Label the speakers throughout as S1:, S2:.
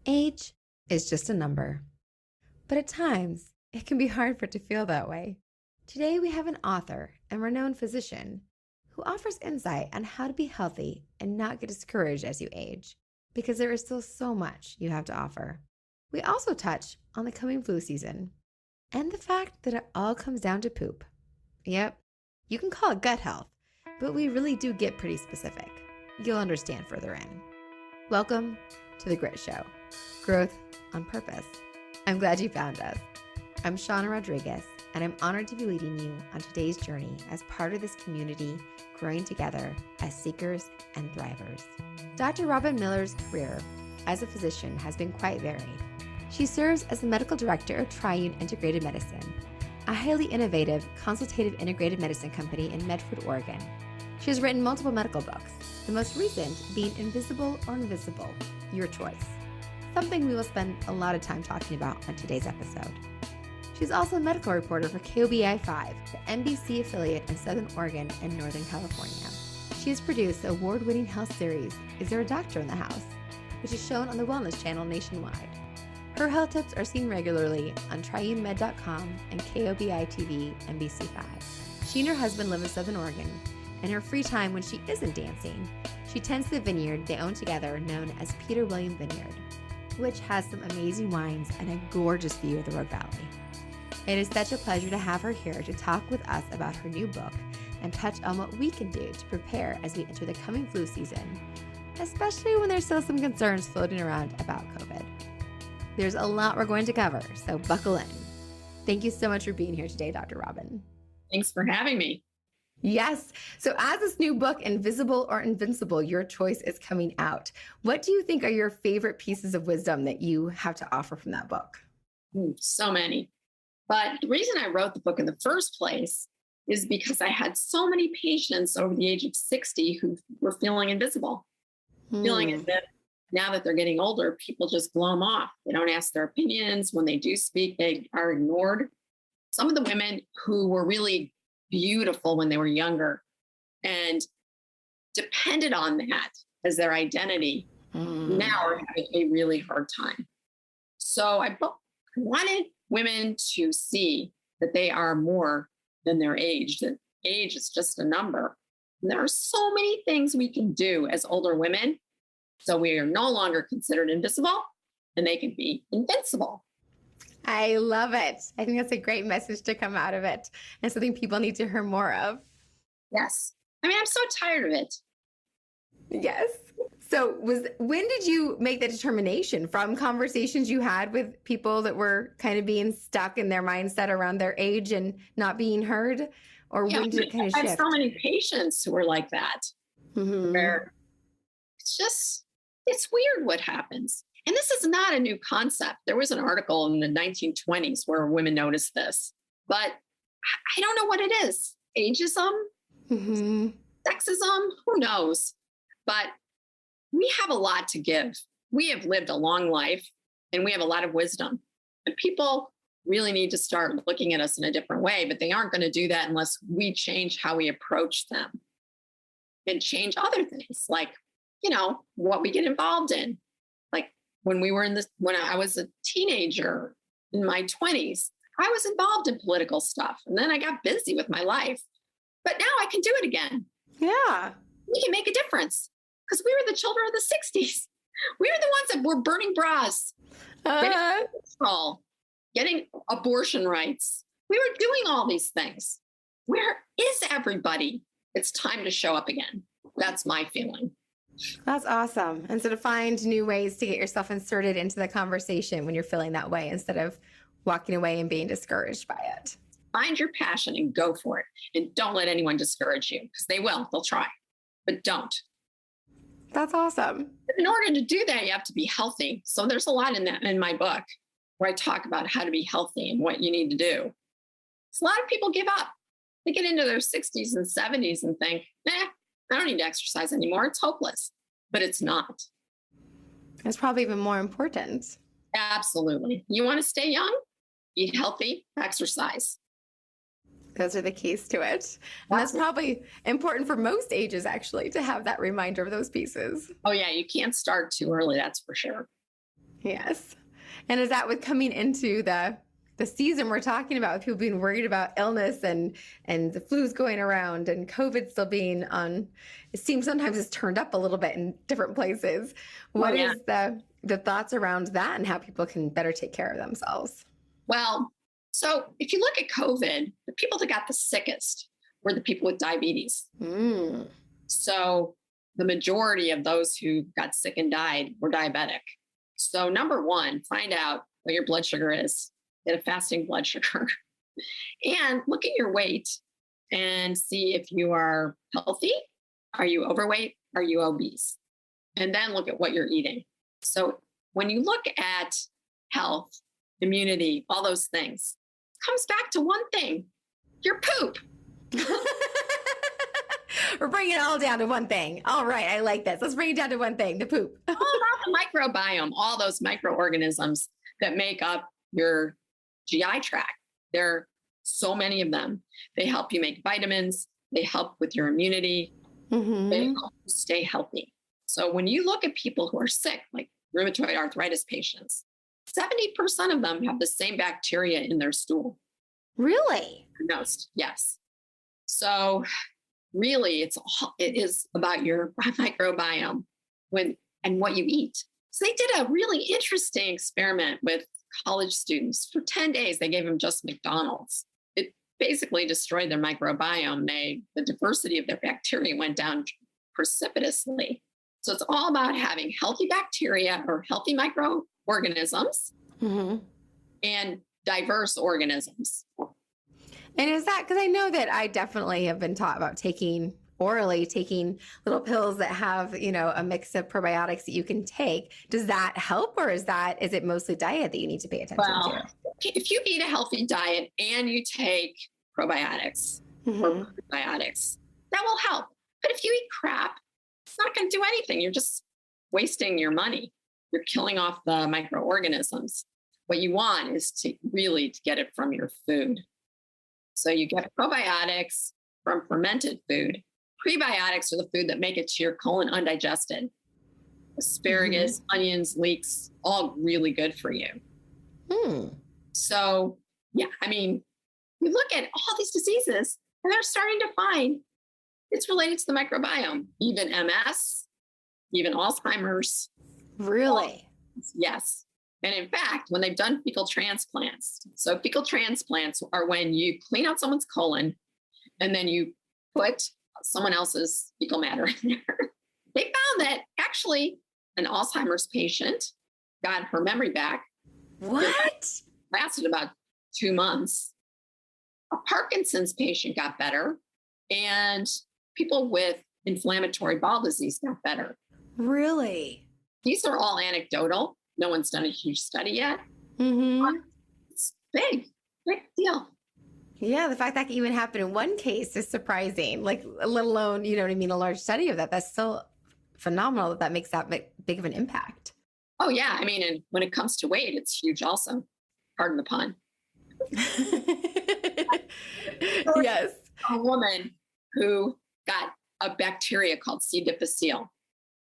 S1: Age is just a number. But at times, it can be hard for it to feel that way. Today, we have an author and renowned physician who offers insight on how to be healthy and not get discouraged as you age, because there is still so much you have to offer. We also touch on the coming flu season and the fact that it all comes down to poop. Yep, you can call it gut health, but we really do get pretty specific. You'll understand further in. Welcome to The Grit Show, Growth on Purpose. I'm glad you found us. I'm Shauna Rodriguez, and I'm honored to be leading you on today's journey as part of this community, growing together as seekers and thrivers. Dr. Robin Miller's career as a physician has been quite varied. She serves as the medical director of Triune Integrated Medicine, a highly innovative consultative integrated medicine company in Medford, Oregon. She has written multiple medical books, the most recent being Invincible or Invincible, Your Choice, something we will spend a lot of time talking about on today's episode. She's also a medical reporter for KOBI5, the NBC affiliate in Southern Oregon and Northern California. She has produced the award-winning health series, Is There a Doctor in the House?, which is shown on the Wellness Channel nationwide. Her health tips are seen regularly on triunemed.com and KOBI TV NBC5. She and her husband live in Southern Oregon. In her free time when she isn't dancing, she tends the vineyard they own together known as Peter William Vineyard, which has some amazing wines and a gorgeous view of the Rogue Valley. It is such a pleasure to have her here to talk with us about her new book and touch on what we can do to prepare as we enter the coming flu season, especially when there's still some concerns floating around about COVID. There's a lot we're going to cover, so buckle in. Thank you so much for being here today, Dr. Robin.
S2: Thanks for having me.
S1: Yes. So as this new book, Invisible or Invincible, Your Choice, is coming out, what do you think are your favorite pieces of wisdom that you have to offer from that book?
S2: So many. But the reason I wrote the book in the first place is because I had so many patients over the age of 60 who were feeling invisible, feeling as if now that they're getting older, people just blow them off. They don't ask their opinions. When they do speak, they are ignored. Some of the women who were really beautiful when they were younger and depended on that as their identity now are having a really hard time. So I wanted women to see that they are more than their age, that age is just a number. And there are so many things we can do as older women. So we are no longer considered invisible and they can be invincible.
S1: I love it. I think that's a great message to come out of it and something people need to hear more of.
S2: Yes. I mean, I'm so tired of it.
S1: Yes. So when did you make the determination from conversations you had with people that were kind of being stuck in their mindset around their age and not being heard? Or when did it kind of shift?
S2: I have so many patients who are like that. Where it's weird what happens. And this is not a new concept. There was an article in the 1920s where women noticed this, but I don't know what it is. Ageism, sexism, who knows? But we have a lot to give. We have lived a long life and we have a lot of wisdom. And people really need to start looking at us in a different way, but they aren't going to do that unless we change how we approach them and change other things like, what we get involved in. Like when I was a teenager in my 20s, I was involved in political stuff and then I got busy with my life, but now I can do it again.
S1: Yeah.
S2: We can make a difference because we were the children of the 60s. We were the ones that were burning bras, getting abortion rights. We were doing all these things. Where is everybody? It's time to show up again. That's my feeling.
S1: That's awesome. And so to find new ways to get yourself inserted into the conversation when you're feeling that way instead of walking away and being discouraged by it.
S2: Find your passion and go for it. And don't let anyone discourage you because they will. They'll try, but don't.
S1: That's awesome.
S2: In order to do that, you have to be healthy. So there's a lot in my book where I talk about how to be healthy and what you need to do. So a lot of people give up. They get into their 60s and 70s and think, I don't need to exercise anymore. It's hopeless, but it's not.
S1: It's probably even more important.
S2: Absolutely. You want to stay young? Eat healthy, exercise.
S1: Those are the keys to it. And that's probably important for most ages, actually, to have that reminder of those pieces.
S2: Oh, yeah. You can't start too early. That's for sure.
S1: Yes. And is that with coming into the season we're talking about, with people being worried about illness and the flu's going around and COVID still being on, it seems sometimes it's turned up a little bit in different places. What is the thoughts around that and how people can better take care of themselves?
S2: Well, so if you look at COVID, the people that got the sickest were the people with diabetes. So the majority of those who got sick and died were diabetic. So number one, find out what your blood sugar is. Get a fasting blood sugar and look at your weight and see if you are healthy. Are you overweight? Are you obese? And then look at what you're eating. So when you look at health, immunity, all those things, it comes back to one thing, your poop.
S1: We're bringing it all down to one thing. All right, I like this. Let's bring it down to one thing, the poop.
S2: All about the microbiome, all those microorganisms that make up your GI tract. There are so many of them. They help you make vitamins. They help with your immunity. They help you stay healthy. So when you look at people who are sick, like rheumatoid arthritis patients, 70% of them have the same bacteria in their stool.
S1: Really?
S2: Diagnosed, yes. So really, it is about your microbiome and what you eat. So they did a really interesting experiment with college students. For 10 days, they gave them just McDonald's. It basically destroyed their microbiome. The diversity of their bacteria went down precipitously. So it's all about having healthy bacteria or healthy microorganisms and diverse organisms.
S1: And is that, because I know that I definitely have been taught about taking little pills that have, a mix of probiotics that you can take. Does that help, or is it mostly diet that you need to pay attention to?
S2: If you eat a healthy diet and you take probiotics or prebiotics, that will help. But if you eat crap, it's not going to do anything. You're just wasting your money. You're killing off the microorganisms. What you want is to get it from your food. So you get probiotics from fermented food. Prebiotics are the food that make it to your colon undigested. Asparagus, onions, leeks, all really good for you. So, we look at all these diseases and they're starting to find it's related to the microbiome, even MS, even Alzheimer's.
S1: Really?
S2: Yes. And in fact, when they've done fecal transplants, so fecal transplants are when you clean out someone's colon and then you put someone else's fecal matter in there. They found that actually an Alzheimer's patient got her memory back.
S1: What?
S2: It lasted about 2 months. A Parkinson's patient got better, and people with inflammatory bowel disease got better.
S1: Really?
S2: These are all anecdotal. No one's done a huge study yet. It's big deal.
S1: Yeah, the fact that can even happen in one case is surprising, let alone, a large study of that. That's still phenomenal that makes that big of an impact.
S2: Oh, yeah. And when it comes to weight, it's huge also. Pardon the pun.
S1: Yes.
S2: A woman who got a bacteria called C. difficile.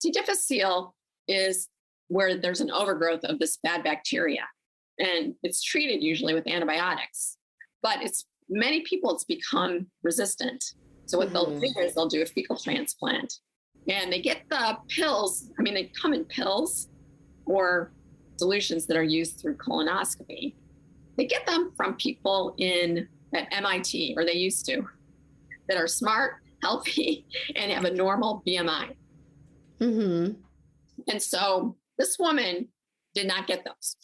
S2: C. difficile is where there's an overgrowth of this bad bacteria, and it's treated usually with antibiotics. But many people, it's become resistant. So what they'll do is they'll do a fecal transplant, and they get the pills. They come in pills or solutions that are used through colonoscopy. They get them from people at MIT, or they used to, that are smart, healthy, and have a normal BMI. And so this woman did not get those.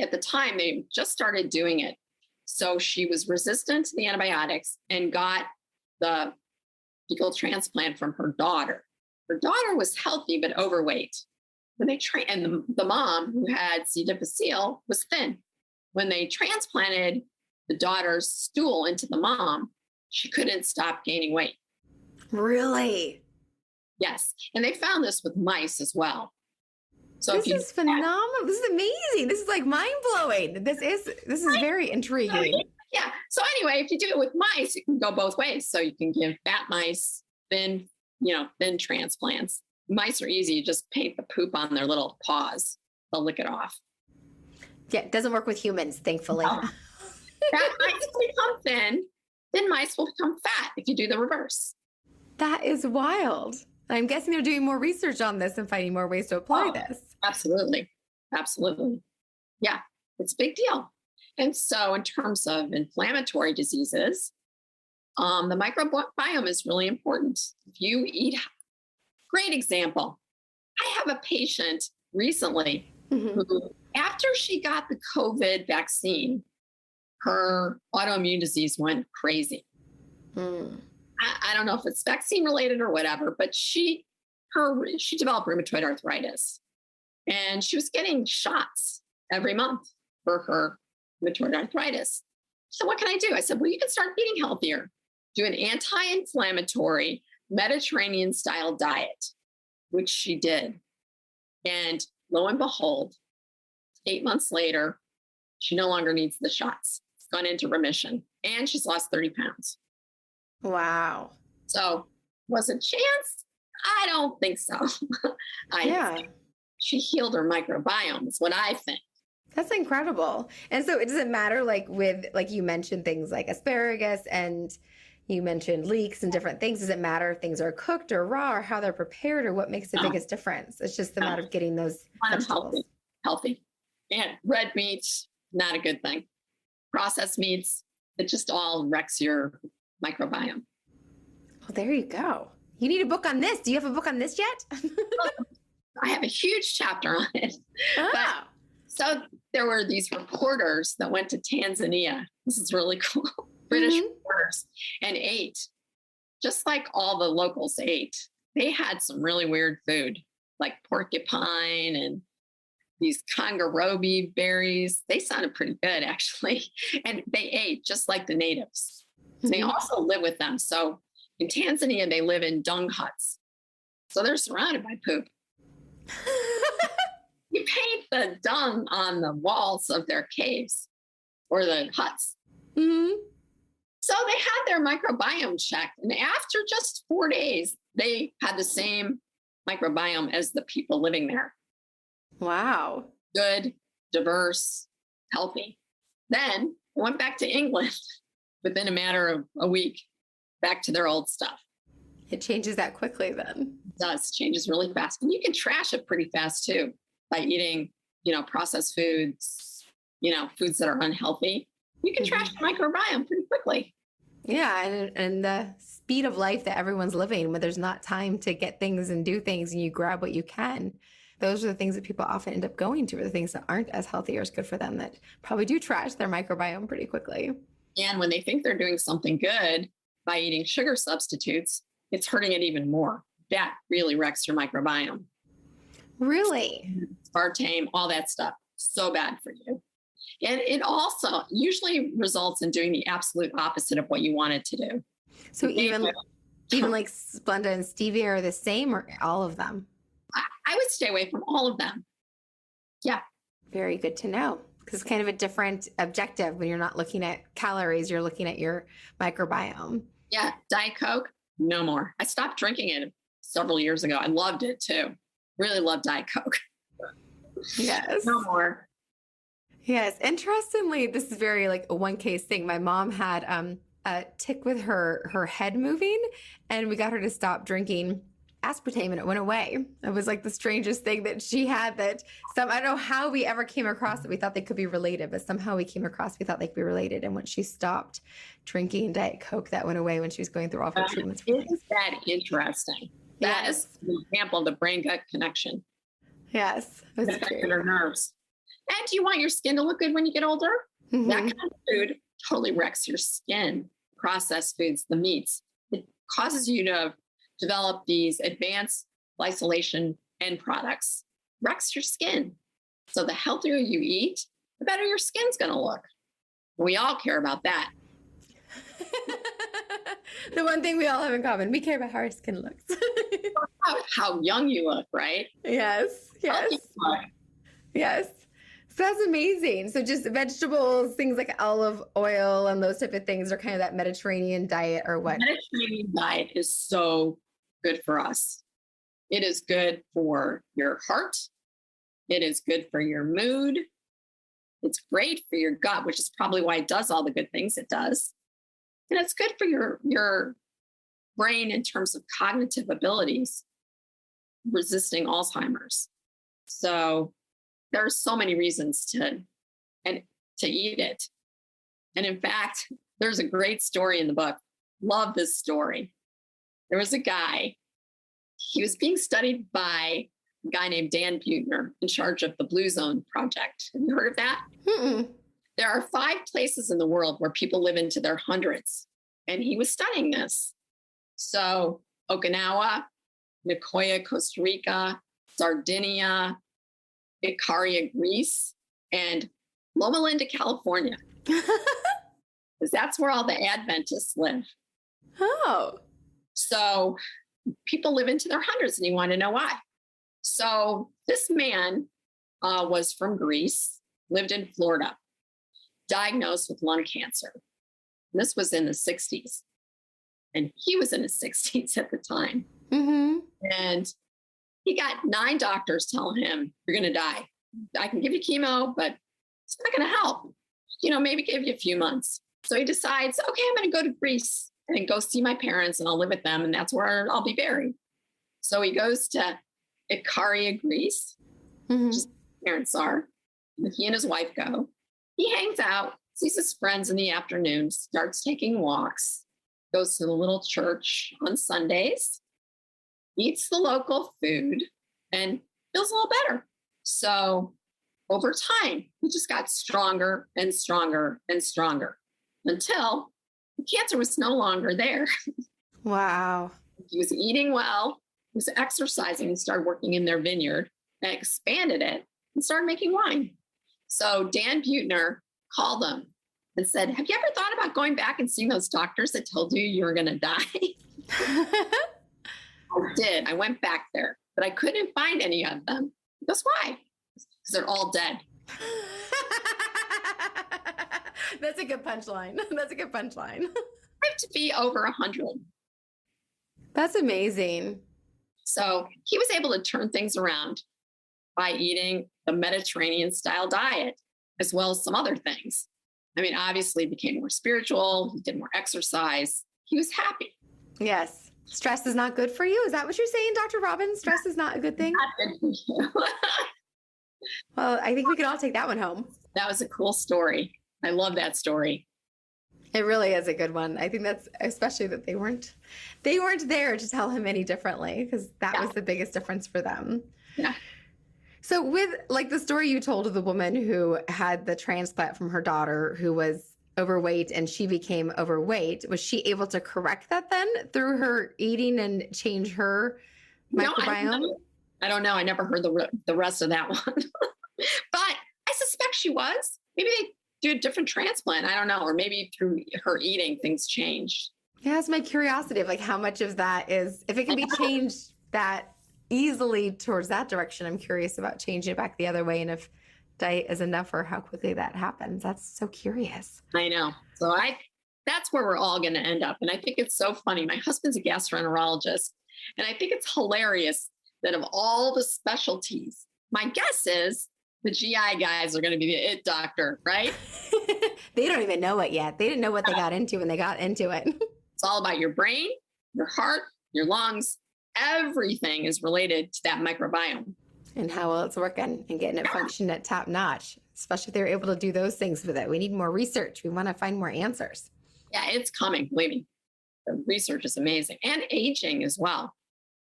S2: At the time, they just started doing it. So she was resistant to the antibiotics and got the fecal transplant from her daughter. Her daughter was healthy, but overweight. When they and the mom, who had C. difficile, was thin. When they transplanted the daughter's stool into the mom, she couldn't stop gaining weight.
S1: Really?
S2: Yes. And they found this with mice as well. So
S1: this is phenomenal. This is amazing. This is like mind-blowing. This is very intriguing.
S2: Yeah. So anyway, if you do it with mice, it can go both ways. So you can give fat mice thin transplants. Mice are easy. You just paint the poop on their little paws. they'll lick it off.
S1: Yeah, it doesn't work with humans, thankfully.
S2: No. Fat mice will become thin mice will become fat if you do the reverse.
S1: That is wild. I'm guessing they're doing more research on this and finding more ways to apply this.
S2: Absolutely. Absolutely. Yeah, it's a big deal. And so in terms of inflammatory diseases, the microbiome is really important. If you eat, great example. I have a patient recently who, after she got the COVID vaccine, her autoimmune disease went crazy. I don't know if it's vaccine related or whatever, but she developed rheumatoid arthritis, and she was getting shots every month for her rheumatoid arthritis. So what can I do? I said, well, you can start eating healthier. Do an anti-inflammatory Mediterranean style diet, which she did. And lo and behold, 8 months later, she no longer needs the shots. It's gone into remission, and she's lost 30 pounds.
S1: Wow.
S2: So was it chance? I don't think so. Think she healed her microbiome is what I think.
S1: That's incredible. And so it doesn't matter, like you mentioned things like asparagus, and you mentioned leeks and different things. Does it matter if things are cooked or raw or how they're prepared, or what makes the biggest difference? It's just the matter of getting those vegetables.
S2: Healthy. And red meats, not a good thing. Processed meats, it just all wrecks your microbiome.
S1: Well, there you go. You need a book on this. Do you have a book on this yet?
S2: I have a huge chapter on it. But, so there were these reporters that went to Tanzania. This is really cool. British reporters, and ate just like all the locals ate. They had some really weird food, like porcupine and these kangaroo berries. They sounded pretty good, actually. And they ate just like the natives. They also live with them. So in Tanzania, they live in dung huts. So they're surrounded by poop. You paint the dung on the walls of their caves or the huts. So they had their microbiome checked. And after just 4 days, they had the same microbiome as the people living there.
S1: Wow.
S2: Good, diverse, healthy. Then they went back to England within a matter of a week, back to their old stuff.
S1: It changes that quickly then.
S2: It does. Changes really fast. And you can trash it pretty fast too by eating, processed foods, foods that are unhealthy. You can trash the microbiome pretty quickly.
S1: Yeah. And the speed of life that everyone's living, when there's not time to get things and do things and you grab what you can, those are the things that people often end up going to, or the things that aren't as healthy or as good for them, that probably do trash their microbiome pretty quickly.
S2: And when they think they're doing something good by eating sugar substitutes, it's hurting it even more. That really wrecks your microbiome.
S1: Really?
S2: Aspartame, all that stuff. So bad for you. And it also usually results in doing the absolute opposite of what you want it to do.
S1: So even like Splenda and stevia are the same, or all of them?
S2: I would stay away from all of them. Yeah.
S1: Very good to know. Because it's kind of a different objective when you're not looking at calories, you're looking at your microbiome.
S2: Yeah. Diet Coke, no more. I stopped drinking it several years ago. I loved it too. Really loved Diet Coke.
S1: Yes.
S2: No more.
S1: Yes. Interestingly, this is very like a one case thing. My mom had a tick with her head moving, and we got her to stop drinking aspartame, and it went away. It was like the strangest thing that she had, that I don't know how we ever came across it. We thought they could be related, but somehow we came across, we thought they could be related. And when she stopped drinking Diet Coke, that went away when she was going through all her treatments.
S2: Isn't that interesting? That is an example of the brain-gut connection.
S1: Yes.
S2: It affected her nerves. And do you want your skin to look good when you get older? That kind of food totally wrecks your skin. Processed foods, the meats. It causes you to develop these advanced lysylation end products. Wrecks your skin. So the healthier you eat, the better your skin's going to look. We all care about that.
S1: The one thing we all have in common, we care about how our skin looks.
S2: How young you look, right?
S1: Yes. Yes. So that's amazing. So just vegetables, things like olive oil and those type of things are kind of that Mediterranean diet, or what?
S2: Mediterranean diet is so good for us. It is good for your heart. It is good for your mood. It's great for your gut, which is probably why it does all the good things it does. And it's good for your brain in terms of cognitive abilities, resisting Alzheimer's. So there are so many reasons to eat it. And in fact, there's a great story in the book. Love this story. There was a guy, he was being studied by a guy named Dan Buettner in charge of the Blue Zone Project. Have you heard of that?
S1: Mm-mm.
S2: There are 5 places in the world where people live into their hundreds. And he was studying this. So Okinawa, Nicoya, Costa Rica, Sardinia, Ikaria, Greece, and Loma Linda, California. Because that's where all the Adventists live.
S1: Oh.
S2: So people live into their hundreds, and you want to know why. So this man was from Greece, lived in Florida, diagnosed with lung cancer. And this was in the 60s. And he was in his 60s at the time.
S1: Mm-hmm.
S2: And he got 9 doctors telling him, you're going to die. I can give you chemo, but it's not going to help. Maybe give you a few months. So he decides, okay, I'm going to go to Greece and go see my parents, and I'll live with them. And that's where I'll be buried. So he goes to Ikaria, Greece,
S1: Mm-hmm.
S2: which his parents are. He and his wife go. He hangs out, sees his friends in the afternoon, starts taking walks, goes to the little church on Sundays, eats the local food, and feels a little better. So over time, he just got stronger and stronger and stronger until the cancer was no longer there.
S1: Wow.
S2: He was eating well, he was exercising, and started working in their vineyard and expanded it and started making wine. So Dan Buettner called him and said, have you ever thought about going back and seeing those doctors that told you were going to die? I did. I went back there, but I couldn't find any of them. Guess why? Because they're all dead.
S1: That's a good punchline. That's a good punchline.
S2: I have to be over 100.
S1: That's amazing.
S2: So he was able to turn things around by eating the Mediterranean style diet, as well as some other things. I mean, obviously he became more spiritual. He did more exercise. He was happy.
S1: Yes. Stress is not good for you. Is that what you're saying, Dr. Robin? Stress is not a good thing?
S2: Not good for you.
S1: Well, I think we can all take that one home.
S2: That was a cool story. I love that story.
S1: It really is a good one. I think that's especially that they weren't there to tell him any differently, because that was the biggest difference for them.
S2: Yeah.
S1: So with like the story you told of the woman who had the transplant from her daughter who was overweight and she became overweight, was she able to correct that then through her eating and change her microbiome?
S2: No, I don't know. I never heard the rest of that one. But I suspect she was. Maybe they do a different transplant. I don't know. Or maybe through her eating, things changed.
S1: Yeah, that's my curiosity of like how much of that is, if it can be changed that easily towards that direction, I'm curious about changing it back the other way and if diet is enough or how quickly that happens. That's so curious.
S2: I know. So that's where we're all going to end up. And I think it's so funny. My husband's a gastroenterologist, and I think it's hilarious that of all the specialties, my guess is the GI guys are going to be the it doctor, right?
S1: They don't even know it yet. They didn't know what they got into when they got into it.
S2: It's all about your brain, your heart, your lungs. Everything is related to that microbiome.
S1: And how well it's working and getting it functioning at top notch, especially if they're able to do those things with it. We need more research. We want to find more answers.
S2: Yeah, it's coming. Believe me. The research is amazing. And aging as well.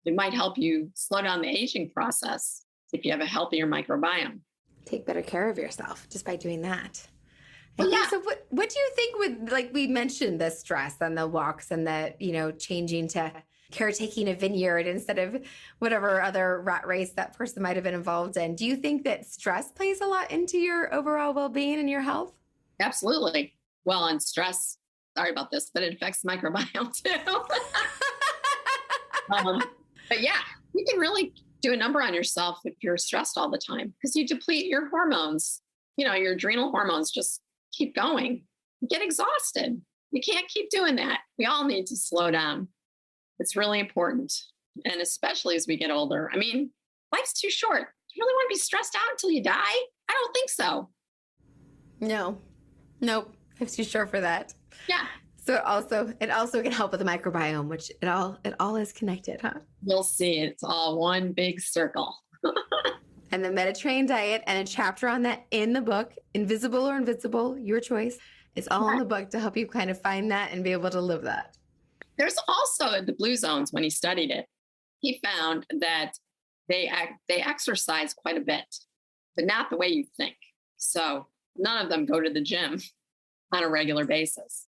S2: It might help you slow down the aging process if you have a healthier microbiome.
S1: Take better care of yourself just by doing that.
S2: Well, yeah.
S1: So what do you think with, like we mentioned, the stress and the walks and the, changing to caretaking a vineyard instead of whatever other rat race that person might have been involved in. Do you think that stress plays a lot into your overall well-being and your health?
S2: Absolutely. Well, and stress, sorry about this, but it affects the microbiome too. But yeah, you can really do a number on yourself if you're stressed all the time because you deplete your hormones. Your adrenal hormones just keep going. You get exhausted. You can't keep doing that. We all need to slow down. It's really important. And especially as we get older. I mean, life's too short you really want to be stressed out until you die? I don't think so.
S1: No. Nope. I'm too sure for that.
S2: Yeah.
S1: So it also can help with the microbiome, which it all is connected, huh?
S2: You'll see. It's all one big circle.
S1: And the Mediterranean diet and a chapter on that in the book, Invisible or Invincible, your choice. It's all in the book to help you kind of find that and be able to live that.
S2: There's also the blue zones. When he studied it, he found that they exercise quite a bit, but not the way you think. So none of them go to the gym on a regular basis.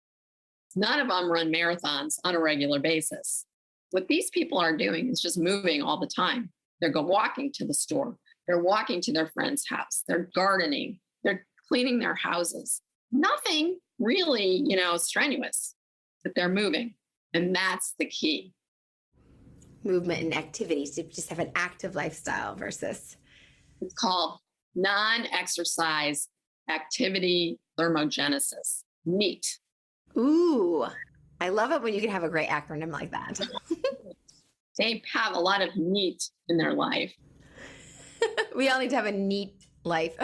S2: None of them run marathons on a regular basis. What these people are doing is just moving all the time. They're walking to the store. They're walking to their friend's house. They're gardening. They're cleaning their houses. Nothing really, strenuous, but they're moving. And that's the key.
S1: Movement and activities to just have an active lifestyle versus.
S2: It's called non-exercise activity thermogenesis. NEAT.
S1: Ooh, I love it when you can have a great acronym like that.
S2: They have a lot of NEAT in their life.
S1: We all need to have a neat life.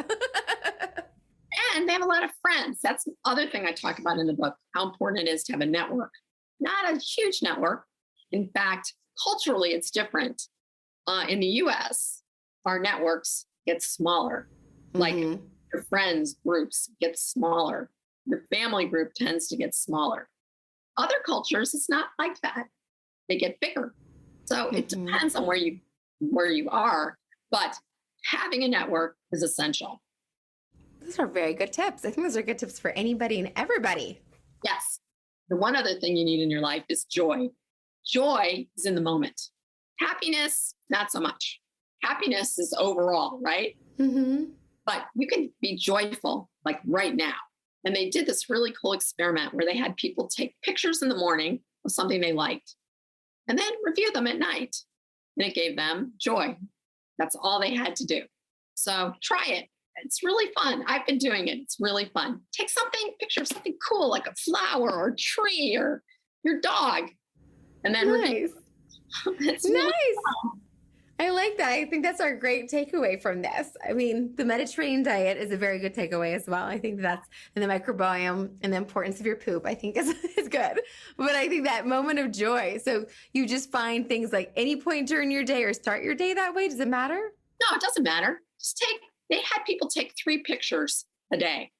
S2: And they have a lot of friends. That's the other thing I talk about in the book, how important it is to have a network. Not a huge network. In fact, culturally, it's different. In the US, our networks get smaller. Like your friends groups get smaller. Your family group tends to get smaller. Other cultures, it's not like that. They get bigger. So it depends on where you are, but having a network is essential.
S1: Those are very good tips. I think those are good tips for anybody and everybody.
S2: Yes. The one other thing you need in your life is joy. Joy is in the moment. Happiness, not so much. Happiness is overall, right? Mm-hmm. But you can be joyful like right now. And they did this really cool experiment where they had people take pictures in the morning of something they liked and then review them at night. And it gave them joy. That's all they had to do. So try it. It's really fun. I've been doing it. It's really fun. Take picture of something cool like a flower or a tree or your dog. And then
S1: nice.
S2: It's
S1: nice.
S2: Really fun.
S1: I like that. I think that's our great takeaway from this. I mean, the Mediterranean diet is a very good takeaway as well. I think that's, and the microbiome and the importance of your poop, I think is good. But I think that moment of joy. So you just find things like any point during your day or start your day that way. Does it matter?
S2: No, it doesn't matter. They had people take 3 pictures a day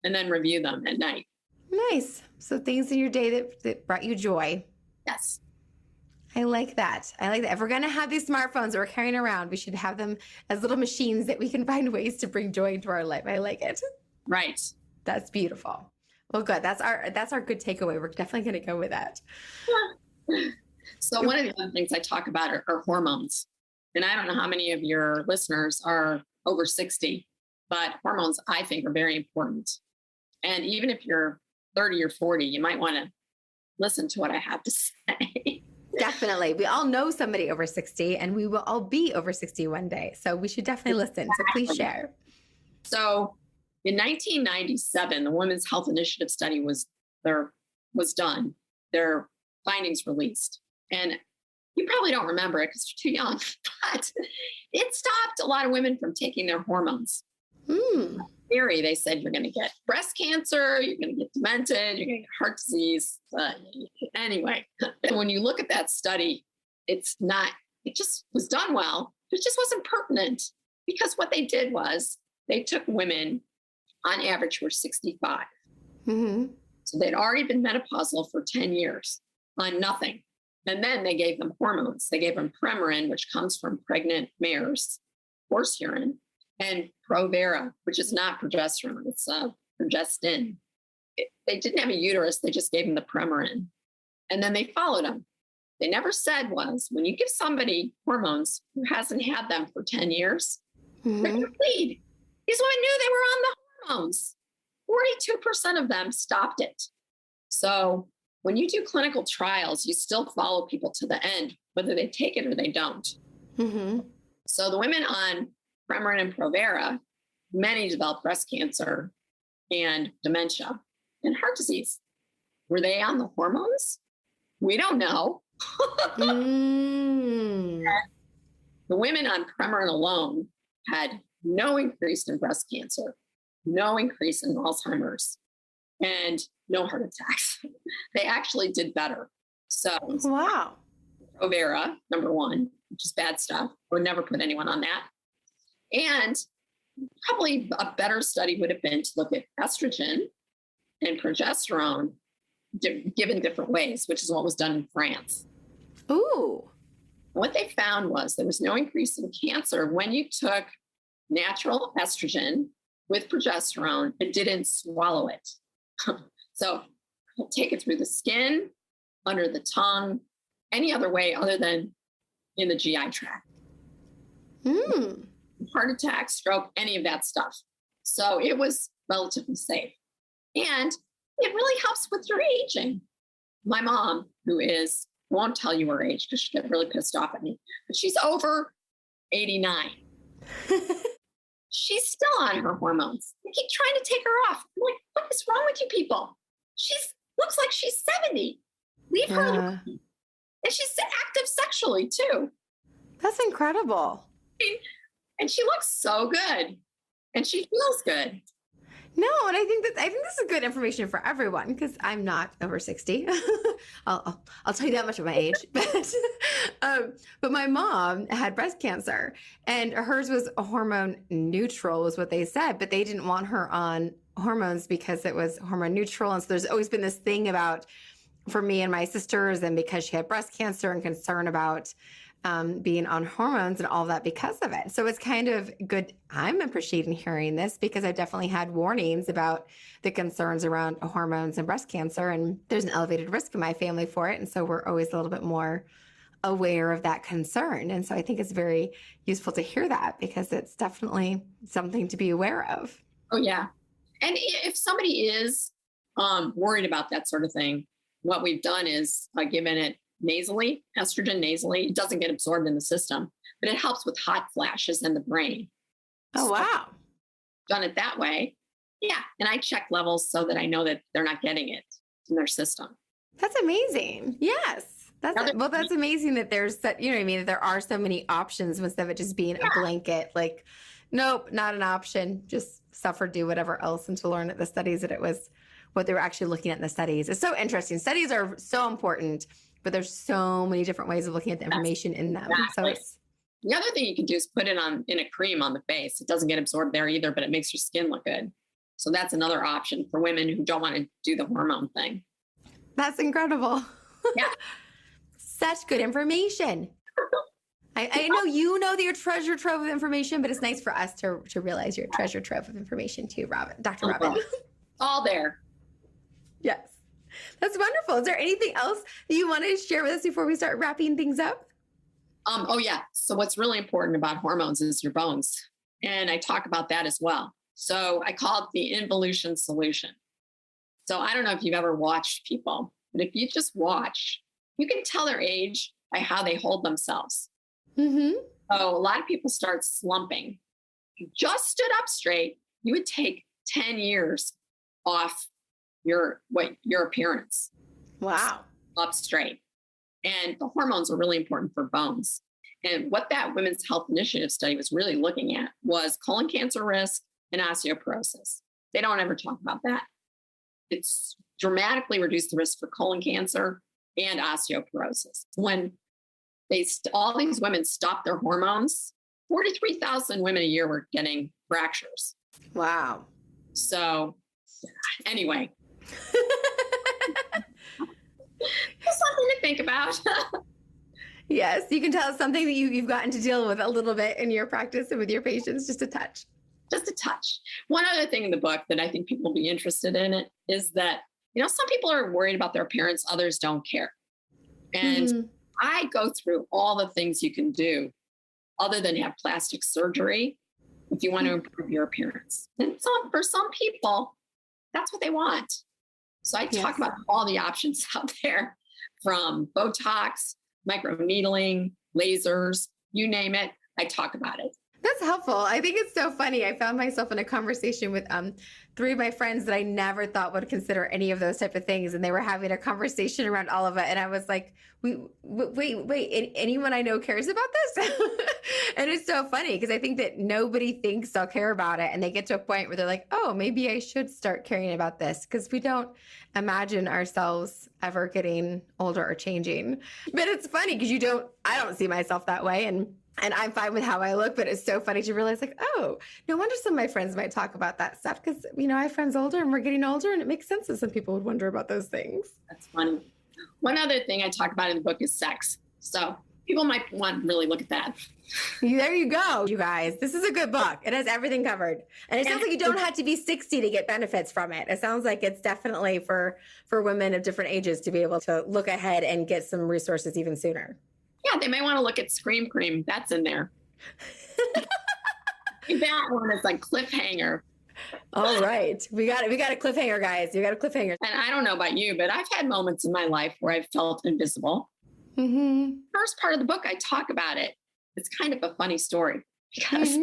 S2: and then review them at night.
S1: Nice. So things in your day that brought you joy.
S2: Yes.
S1: I like that. If we're going to have these smartphones that we're carrying around, we should have them as little machines that we can find ways to bring joy into our life. I like it.
S2: Right.
S1: That's beautiful. Well, good. That's our good takeaway. We're definitely going to go with that.
S2: So one of the other things I talk about are hormones. And I don't know how many of your listeners are over 60, but hormones, I think, are very important. And even if you're 30 or 40, you might want to listen to what I have to say.
S1: Definitely. We all know somebody over 60 and we will all be over 60 one day. So we should definitely listen. So please share.
S2: So in 1997, the Women's Health Initiative study was done. Their findings released. And you probably don't remember it because you're too young, but it stopped a lot of women from taking their hormones. In theory, they said you're going to get breast cancer, you're going to get demented, you're going to get heart disease. Anyway, when you look at that study, it just was done well. It just wasn't pertinent because what they did was they took women on average who were 65. So they'd already been menopausal for 10 years on nothing. And then they gave them hormones. They gave them Premarin, which comes from pregnant mares, horse urine, and Provera, which is not progesterone. It's progestin. They didn't have a uterus. They just gave them the Premarin. And then they followed them. They never said was, when you give somebody hormones who hasn't had them for 10 years, they're going to bleed. These women knew they were on the hormones. 42% of them stopped it. So when you do clinical trials, you still follow people to the end, whether they take it or they don't. So the women on Premarin and Provera, many developed breast cancer and dementia and heart disease. Were they on the hormones? We don't know. The women on Premarin alone had no increase in breast cancer, no increase in Alzheimer's, and no heart attacks. They actually did better. So,
S1: wow.
S2: Provera, number one, which is bad stuff. I would never put anyone on that. And probably a better study would have been to look at estrogen and progesterone given different ways, which is what was done in France.
S1: Ooh.
S2: What they found was there was no increase in cancer when you took natural estrogen with progesterone and didn't swallow it. So take it through the skin, under the tongue, any other way other than in the GI tract. Heart attack, stroke, any of that stuff. So it was relatively safe. And it really helps with your aging. My mom, won't tell you her age because she get really pissed off at me, but she's over 89. She's still on her hormones. I keep trying to take her off. I'm like, what is wrong with you people? Looks like she's 70. Leave her alone. And she's active sexually too.
S1: That's incredible.
S2: And she looks so good. And she feels good.
S1: No, and I think this is good information for everyone because I'm not over 60. I'll tell you that much of my age. But my mom had breast cancer, and hers was hormone neutral, was what they said. But they didn't want her on hormones because it was hormone neutral, and so there's always been this thing about for me and my sisters, and because she had breast cancer and concern about being on hormones and all that because of it. So it's kind of good. I'm appreciating hearing this because I've definitely had warnings about the concerns around hormones and breast cancer, and there's an elevated risk in my family for it. And so we're always a little bit more aware of that concern. And so I think it's very useful to hear that because it's definitely something to be aware of.
S2: Oh, yeah. And if somebody is worried about that sort of thing, what we've done is given it nasally, estrogen nasally. It doesn't get absorbed in the system, but it helps with hot flashes in the brain.
S1: Oh,
S2: so
S1: wow.
S2: Done it that way. Yeah. And I check levels so that I know that they're not getting it in their system.
S1: That's amazing. Yes. That's amazing that there's that, you know what I mean? That there are so many options instead of it just being a blanket, like, nope, not an option. Just suffer, do whatever else, and to learn at the studies that it was what they were actually looking at in the studies. It's so interesting. Studies are so important, but there's so many different ways of looking at the information in them.
S2: Exactly.
S1: So
S2: the other thing you can do is put it in a cream on the face. It doesn't get absorbed there either, but it makes your skin look good. So that's another option for women who don't want to do the hormone thing.
S1: That's incredible.
S2: Yeah.
S1: Such good information. I know you know that you're treasure trove of information, but it's nice for us to realize you're a treasure trove of information too, Dr. Robin.
S2: All there.
S1: Yes. That's wonderful. Is there anything else that you want to share with us before we start wrapping things up?
S2: Oh, yeah. So what's really important about hormones is your bones. And I talk about that as well. So I call it the involution solution. So I don't know if you've ever watched people, but if you just watch, you can tell their age by how they hold themselves.
S1: Mm-hmm.
S2: So a lot of people start slumping. If you just stood up straight, you would take 10 years off your appearance.
S1: Wow.
S2: Up straight. And the hormones are really important for bones. And what that Women's Health Initiative study was really looking at was colon cancer risk and osteoporosis. They don't ever talk about that. It's dramatically reduced the risk for colon cancer and osteoporosis. When all these women stopped their hormones, 43,000 women a year were getting fractures.
S1: Wow.
S2: So anyway, just something to think about.
S1: Yes, you can tell us something that you've gotten to deal with a little bit in your practice and with your patients, just a touch.
S2: Just a touch. One other thing in the book that I think people will be interested in it is that, some people are worried about their appearance, others don't care. And I go through all the things you can do other than have plastic surgery if you want to improve your appearance. And for some people, that's what they want. So I talk about all the options out there, from Botox, microneedling, lasers, you name it, I talk about it.
S1: That's helpful. I think it's so funny. I found myself in a conversation with three of my friends that I never thought would consider any of those type of things, and they were having a conversation around all of it. And I was like, wait, anyone I know cares about this? And it's so funny because I think that nobody thinks they'll care about it, and they get to a point where they're like, oh, maybe I should start caring about this, because we don't imagine ourselves ever getting older or changing. But it's funny because I don't see myself that way, and I'm fine with how I look, but it's so funny to realize, like, oh, no wonder some of my friends might talk about that stuff, because, I have friends older and we're getting older, and it makes sense that some people would wonder about those things.
S2: That's funny. One other thing I talk about in the book is sex. So people might want to really look at that.
S1: There you go, you guys. This is a good book. It has everything covered. And it sounds like you don't have to be 60 to get benefits from it. It sounds like it's definitely for women of different ages to be able to look ahead and get some resources even sooner.
S2: Yeah, they may want to look at Scream Cream. That's in there. That one is like cliffhanger.
S1: All right. We got a cliffhanger, guys. You got a cliffhanger.
S2: And I don't know about you, but I've had moments in my life where I've felt invisible.
S1: Mm-hmm.
S2: First part of the book, I talk about it. It's kind of a funny story because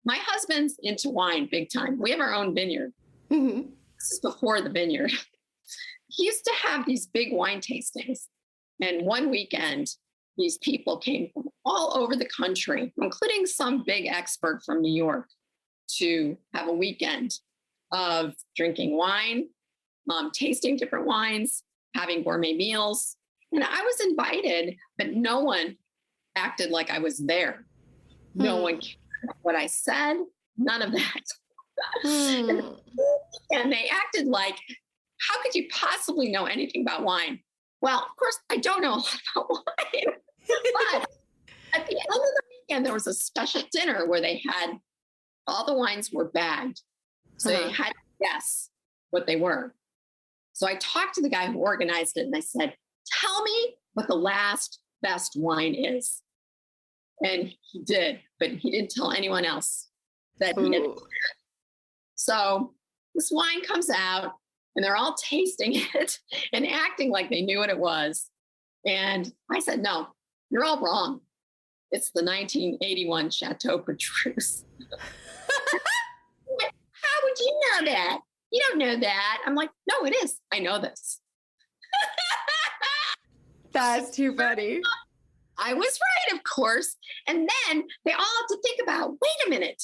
S2: my husband's into wine big time. We have our own vineyard.
S1: Mm-hmm.
S2: This is before the vineyard. He used to have these big wine tastings. And one weekend, these people came from all over the country, including some big expert from New York, to have a weekend of drinking wine, tasting different wines, having gourmet meals. And I was invited, but no one acted like I was there. No one cared what I said, none of that. And they acted like, how could you possibly know anything about wine? Well, of course, I don't know a lot about wine. But at the end of the weekend, there was a special dinner where they had all the wines were bagged. So they had to guess what they were. So I talked to the guy who organized it and I said, tell me what the last best wine is. And he did, but he didn't tell anyone else that he did. So this wine comes out and they're all tasting it and acting like they knew what it was. And I said, no, you're all wrong. It's the 1981 Chateau Petrus. How would you know that? You don't know that. I'm like, no, it is. I know this.
S1: That's too funny.
S2: I was right, of course. And then they all have to think about, wait a minute.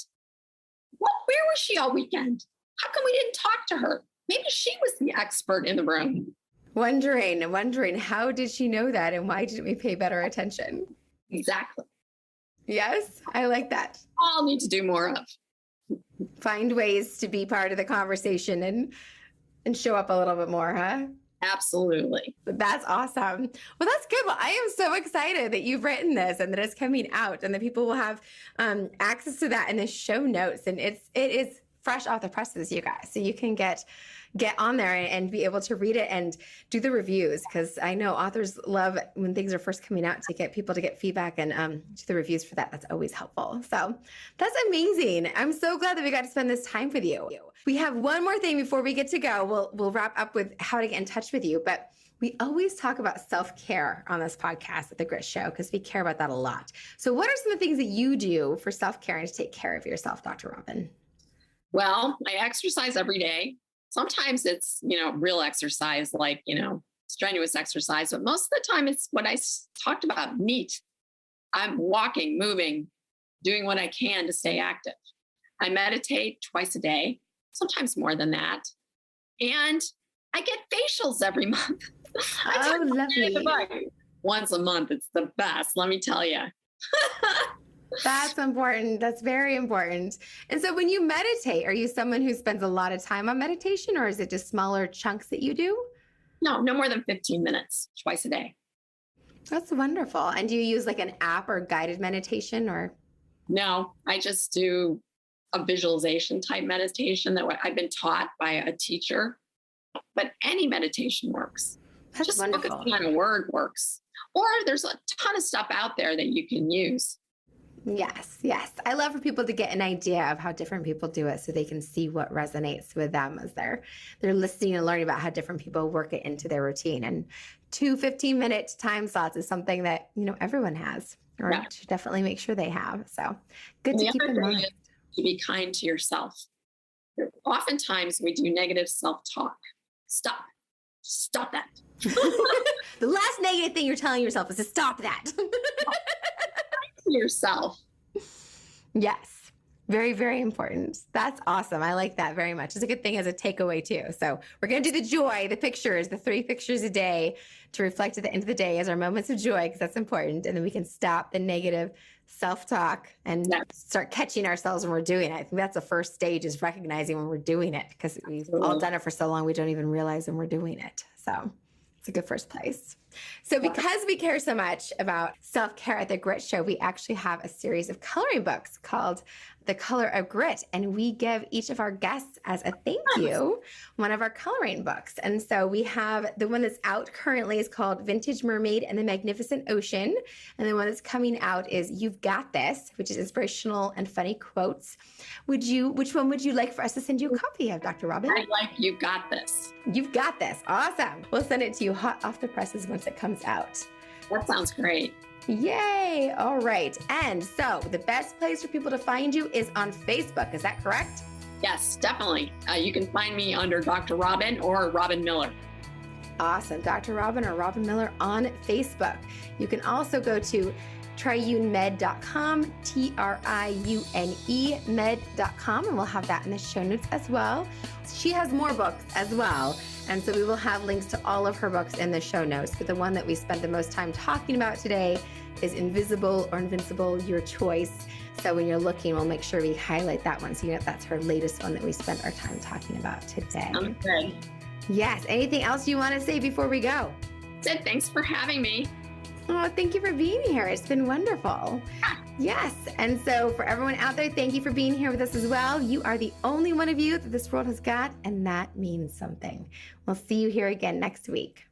S2: Where was she all weekend? How come we didn't talk to her? Maybe she was the expert in the room.
S1: Wondering, how did she know that? And why didn't we pay better attention?
S2: Exactly.
S1: Yes, I like that.
S2: All need to do more of.
S1: Find ways to be part of the conversation and show up a little bit more, huh?
S2: Absolutely.
S1: That's awesome. Well, that's good. Well, I am so excited that you've written this and that it's coming out and that people will have access to that in the show notes. And it is fresh off the presses, you guys. So you can get on there and be able to read it and do the reviews, because I know authors love when things are first coming out to get people to get feedback and do the reviews for that. That's always helpful. So that's amazing. I'm so glad that we got to spend this time with you. We have one more thing before we get to go. We'll wrap up with how to get in touch with you, but we always talk about self-care on this podcast at The Grit Show because we care about that a lot. So what are some of the things that you do for self-care and to take care of yourself, Dr. Robin?
S2: Well, I exercise every day. Sometimes it's, real exercise, like, strenuous exercise, but most of the time it's what I talked about, NEAT. I'm walking, moving, doing what I can to stay active. I meditate twice a day, sometimes more than that. And I get facials every month.
S1: Oh, lovely.
S2: Once a month. It's the best, let me tell you.
S1: That's important. That's very important. And so when you meditate, are you someone who spends a lot of time on meditation, or is it just smaller chunks that you do?
S2: No more than 15 minutes twice a day.
S1: That's wonderful. And do you use like an app or guided meditation or?
S2: No, I just do a visualization type meditation that I've been taught by a teacher, but any meditation works.
S1: That's
S2: just
S1: wonderful.
S2: Focusing on a word works. Or there's a ton of stuff out there that you can use.
S1: Yes. I love for people to get an idea of how different people do it so they can see what resonates with them as they're listening and learning about how different people work it into their routine. And 2 15-minute time slots is something that, everyone has. or should definitely make sure they have. So good to keep in mind.
S2: To be kind to yourself. Oftentimes we do negative self-talk. Stop that.
S1: The last negative thing you're telling yourself is to stop that.
S2: Yourself.
S1: Yes. Very, very important. That's awesome. I like that very much. It's a good thing as a takeaway too. So we're going to do the joy, the pictures, the 3 pictures a day to reflect at the end of the day as our moments of joy, because that's important. And then we can stop the negative self-talk and start catching ourselves when we're doing it. I think that's the first stage, is recognizing when we're doing it, because we've all done it for so long, we don't even realize when we're doing it. So it's a good first place. So because we care so much about self-care at the Grit Show, we actually have a series of coloring books called The Color of Grit. And we give each of our guests, as a thank you, one of our coloring books. And so we have the one that's out currently is called Vintage Mermaid and the Magnificent Ocean. And the one that's coming out is You've Got This, which is inspirational and funny quotes. Which one would you like for us to send you a copy of, Dr. Robin?
S2: I'd like You've Got This.
S1: You've Got This. Awesome. We'll send it to you hot off the presses once it comes out.
S2: That sounds great.
S1: Yay. All right. And so the best place for people to find you is on Facebook. Is that correct?
S2: Yes, definitely. You can find me under Dr. Robin or Robin Miller.
S1: Awesome. Dr. Robin or Robin Miller on Facebook. You can also go to triunemed.com, TRIUNE med.com, and we'll have that in the show notes as well. She has more books as well. And so we will have links to all of her books in the show notes. But the one that we spent the most time talking about today is Invisible or Invincible, Your Choice. So when you're looking, we'll make sure we highlight that one. So you know that's her latest one that we spent our time talking about today.
S2: I'm good.
S1: Yes. Anything else you want to say before we go?
S2: That's it. Thanks for having me.
S1: Oh, thank you for being here. It's been wonderful. Yes. And so for everyone out there, thank you for being here with us as well. You are the only one of you that this world has got, and that means something. We'll see you here again next week.